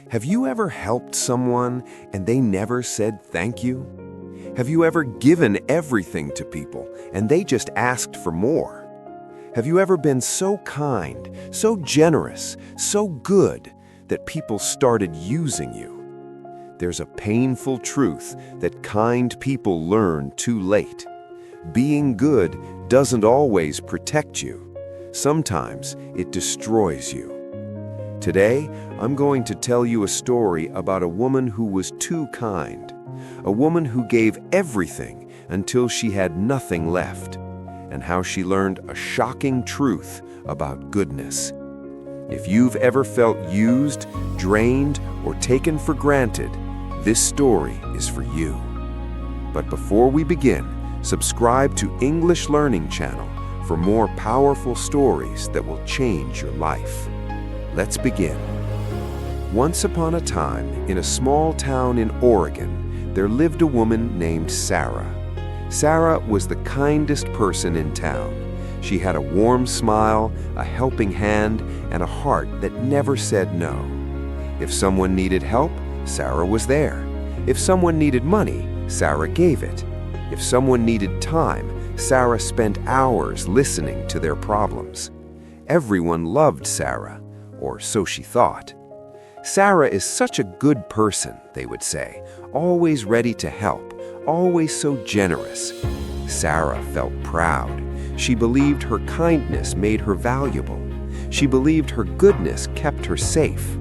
Have you ever helped someone and they never said thank you? Have you ever given everything to people and they just asked for more? Have you ever been so kind, so generous, so good that people started using you? There's a painful truth that kind people learn too late. Being good doesn't always protect you. Sometimes it destroys you. Today, I'm going to tell you a story about a woman who was too kind, a woman who gave everything until she had nothing left, and how she learned a shocking truth about goodness. If you've ever felt used, drained, or taken for granted, this story is for you. But before we begin, subscribe to English Learning Channel for more powerful stories that will change your life. Let's begin. Once upon a time, in a small town in Oregon, there lived a woman named Sarah. Sarah was the kindest person in town. She had a warm smile, a helping hand, and a heart that never said no. If someone needed help, Sarah was there. If someone needed money, Sarah gave it. If someone needed time, Sarah spent hours listening to their problems. Everyone loved Sarah, or so she thought. Sarah is such a good person, they would say, always ready to help, always so generous. Sarah felt proud. She believed her kindness made her valuable. She believed her goodness kept her safe.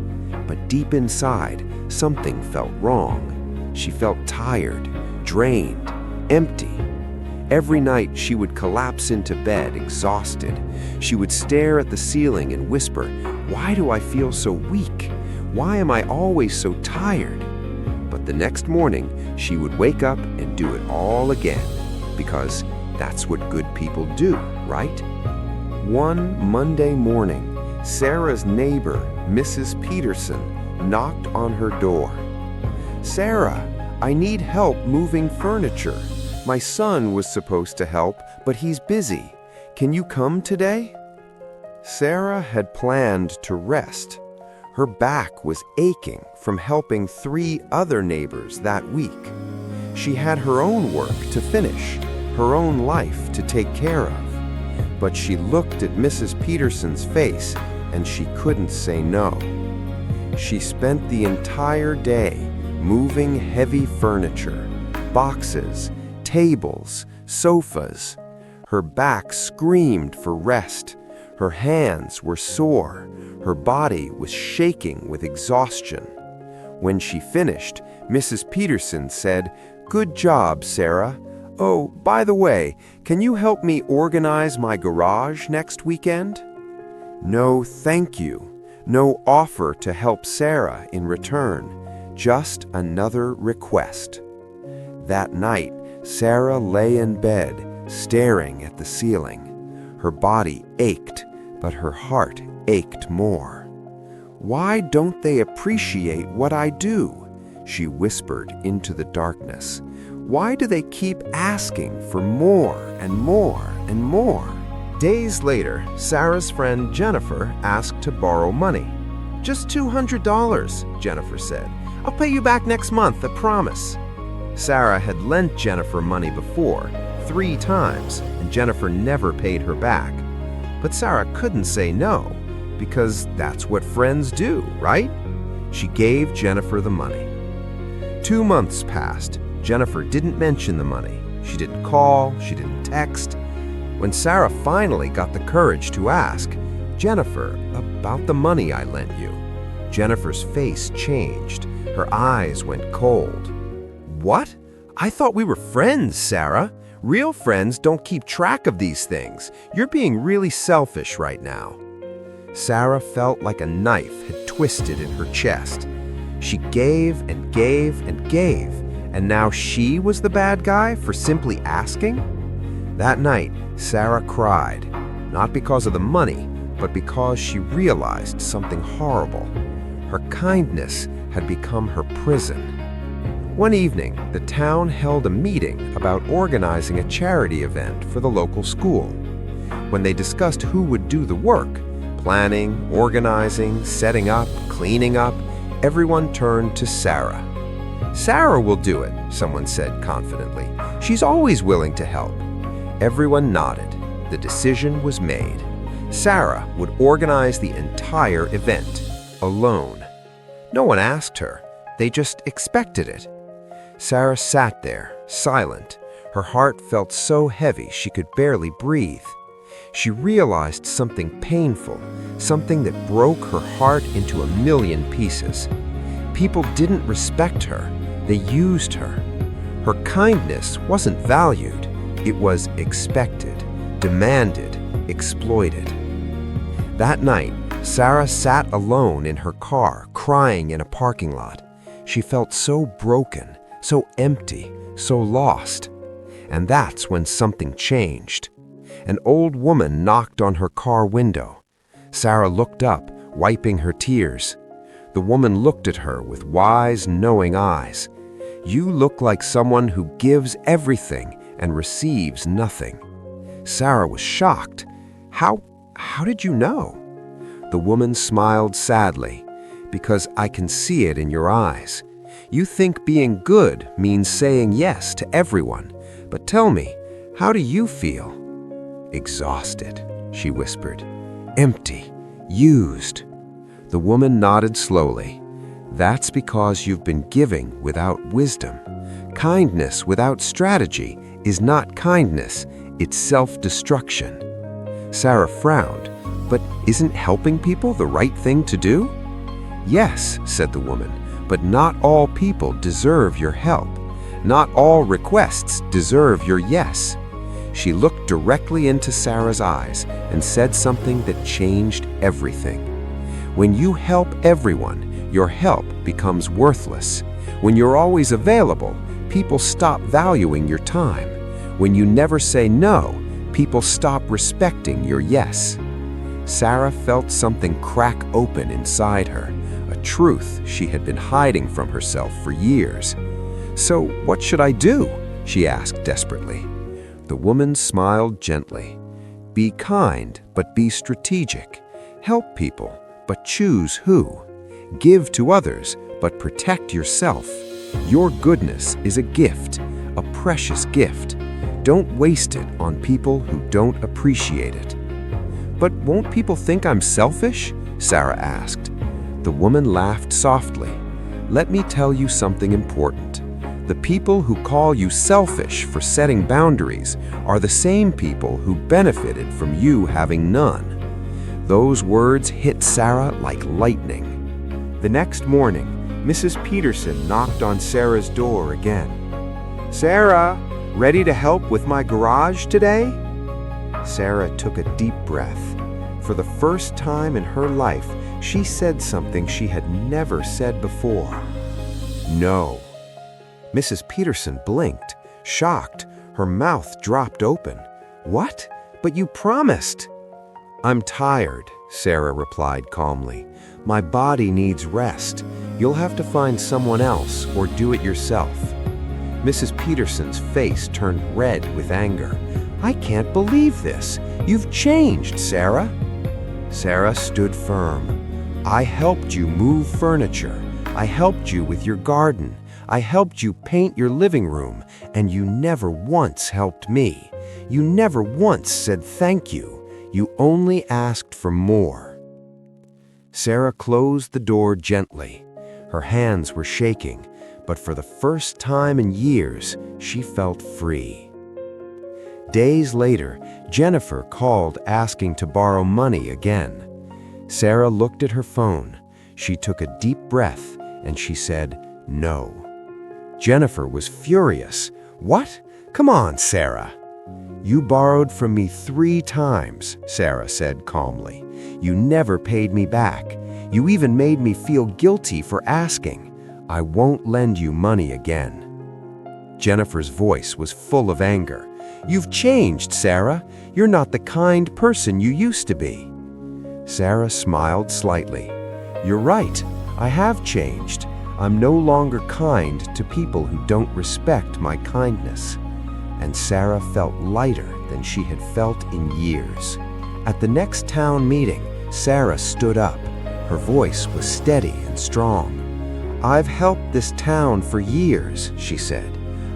But deep inside, something felt wrong. She felt tired, drained, empty. Every night she would collapse into bed, exhausted. She would stare at the ceiling and whisper, "Why do I feel so weak? Why am I always so tired?" But the next morning, she would wake up and do it all again, because that's what good people do, right? One Monday morning, Sarah's neighbor, Mrs. Peterson, knocked on her door. "Sarah, I need help moving furniture. My son was supposed to help, but he's busy. Can you come today?" Sarah had planned to rest. Her back was aching from helping 3 other neighbors that week. She had her own work to finish, her own life to take care of. But she looked at Mrs. Peterson's face and she couldn't say no. She spent the entire day moving heavy furniture, boxes, tables, sofas. Her back screamed for rest. Her hands were sore. Her body was shaking with exhaustion. When she finished, Mrs. Peterson said, "Good job, Sarah. Oh, by the way, can you help me organize my garage next weekend?" No thank you. No offer to help Sarah in return. Just another request. That night, Sarah lay in bed, staring at the ceiling. Her body ached, but her heart ached more. "Why don't they appreciate what I do?" she whispered into the darkness. "Why do they keep asking for more and more and more?" Days later, Sarah's friend Jennifer asked to borrow money. "Just $200, Jennifer said. "I'll pay you back next month, I promise." Sarah had lent Jennifer money before, 3 times, and Jennifer never paid her back. But Sarah couldn't say no, because that's what friends do, right? She gave Jennifer the money. 2 months passed. Jennifer didn't mention the money. She didn't call, she didn't text. When Sarah finally got the courage to ask, "Jennifer, about the money I lent you," Jennifer's face changed. Her eyes went cold. "What? I thought we were friends, Sarah. Real friends don't keep track of these things. You're being really selfish right now." Sarah felt like a knife had twisted in her chest. She gave and gave and gave, and now she was the bad guy for simply asking? That night, Sarah cried, not because of the money, but because she realized something horrible. Her kindness had become her prison. One evening, the town held a meeting about organizing a charity event for the local school. When they discussed who would do the work, planning, organizing, setting up, cleaning up, Everyone turned to Sarah. "Sarah will do it," someone said confidently. "She's always willing to help." Everyone nodded. The decision was made. Sarah would organize the entire event, alone. No one asked her. They just expected it. Sarah sat there, silent. Her heart felt so heavy she could barely breathe. She realized something painful, something that broke her heart into a million pieces. People didn't respect her. They used her. Her kindness wasn't valued. It was expected, demanded, exploited. That night, Sarah sat alone in her car, crying in a parking lot. She felt so broken, so empty, so lost. And that's when something changed. An old woman knocked on her car window. Sarah looked up, wiping her tears. The woman looked at her with wise, knowing eyes. "You look like someone who gives everything and receives nothing." Sarah was shocked. How did you know?" The woman smiled sadly. "Because I can see it in your eyes. You think being good means saying yes to everyone. But tell me, how do you feel?" "Exhausted," she whispered. "Empty, used." The woman nodded slowly. "That's because you've been giving without wisdom. Kindness without strategy is not kindness, it's self-destruction." Sarah frowned. "But isn't helping people the right thing to do?" "Yes," said the woman, "but not all people deserve your help. Not all requests deserve your yes." She looked directly into Sarah's eyes and said something that changed everything. When you help everyone, your help becomes worthless. When you're always available, people stop valuing your time. When you never say no, people stop respecting your yes. Sarah felt something crack open inside her, a truth she had been hiding from herself for years. "So what should I do?" she asked desperately. The woman smiled gently. "Be kind, but be strategic. Help people, but choose who. Give to others, but protect yourself. Your goodness is a gift, a precious gift. Don't waste it on people who don't appreciate it." "But won't people think I'm selfish?" Sarah asked. The woman laughed softly. "Let me tell you something important. The people who call you selfish for setting boundaries are the same people who benefited from you having none." Those words hit Sarah like lightning. The next morning, Mrs. Peterson knocked on Sarah's door again. "Sarah, ready to help with my garage today?" Sarah took a deep breath. For the first time in her life, she said something she had never said before. "No." Mrs. Peterson blinked, shocked. Her mouth dropped open. "What? But you promised." "I'm tired," Sarah replied calmly. "My body needs rest. You'll have to find someone else or do it yourself." Mrs. Peterson's face turned red with anger. "I can't believe this. You've changed, Sarah." Sarah stood firm. "I helped you move furniture. I helped you with your garden. I helped you paint your living room, and you never once helped me. You never once said thank you. You only asked for more." Sarah closed the door gently. Her hands were shaking, but for the first time in years, she felt free. Days later, Jennifer called asking to borrow money again. Sarah looked at her phone. She took a deep breath, and she said, "No." Jennifer was furious. "What? Come on, Sarah." "You borrowed from me 3 times, Sarah said calmly. "You never paid me back. You even made me feel guilty for asking. I won't lend you money again." Jennifer's voice was full of anger. "You've changed, Sarah. You're not the kind person you used to be." Sarah smiled slightly. "You're right. I have changed. I'm no longer kind to people who don't respect my kindness." And Sarah felt lighter than she had felt in years. At the next town meeting, Sarah stood up. Her voice was steady and strong. "I've helped this town for years," she said.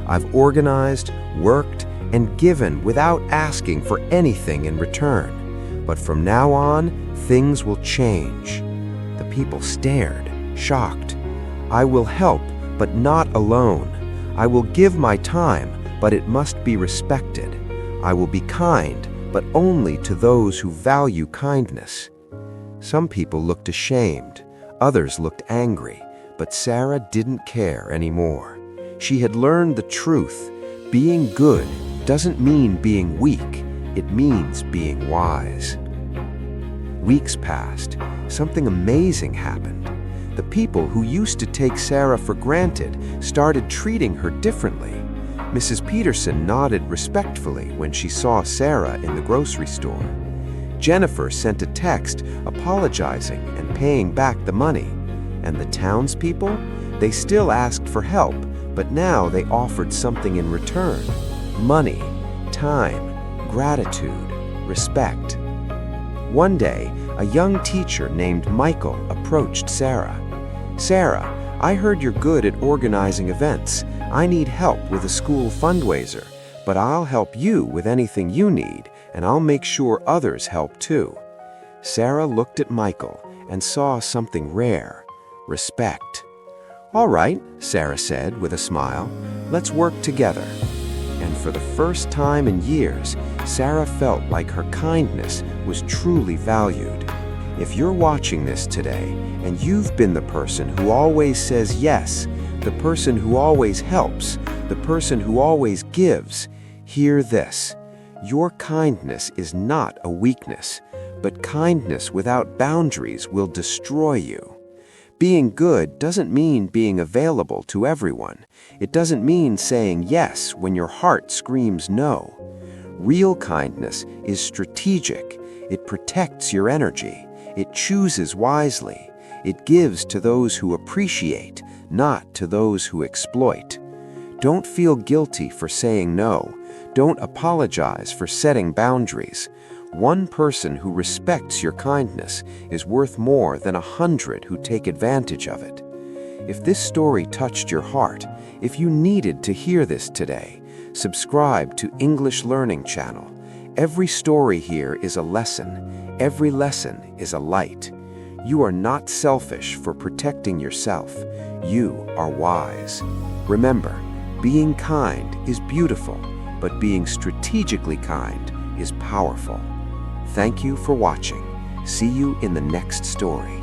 "I've organized, worked, and given without asking for anything in return. But from now on, things will change." The people stared, shocked. "I will help, but not alone. I will give my time, but it must be respected. I will be kind, but only to those who value kindness." Some people looked ashamed, others looked angry, but Sarah didn't care anymore. She had learned the truth. Being good doesn't mean being weak, it means being wise. Weeks passed. Something amazing happened. The people who used to take Sarah for granted started treating her differently. Mrs. Peterson nodded respectfully when she saw Sarah in the grocery store. Jennifer sent a text apologizing and paying back the money. And the townspeople? They still asked for help, but now they offered something in return. Money, time, gratitude, respect. One day, a young teacher named Michael approached Sarah. "Sarah, I heard you're good at organizing events. I need help with a school fundraiser, but I'll help you with anything you need, and I'll make sure others help too." Sarah looked at Michael and saw something rare: respect. "All right," Sarah said with a smile, "let's work together." And for the first time in years, Sarah felt like her kindness was truly valued. If you're watching this today and you've been the person who always says yes, the person who always helps, the person who always gives, hear this: your kindness is not a weakness, but kindness without boundaries will destroy you. Being good doesn't mean being available to everyone. It doesn't mean saying yes when your heart screams no. Real kindness is strategic. It protects your energy. It chooses wisely. It gives to those who appreciate, not to those who exploit. Don't feel guilty for saying no. Don't apologize for setting boundaries. One person who respects your kindness is worth more than 100 who take advantage of it. If this story touched your heart, if you needed to hear this today, subscribe to English Learning Channel. Every story here is a lesson. Every lesson is a light. You are not selfish for protecting yourself. You are wise. Remember, being kind is beautiful, but being strategically kind is powerful. Thank you for watching. See you in the next story.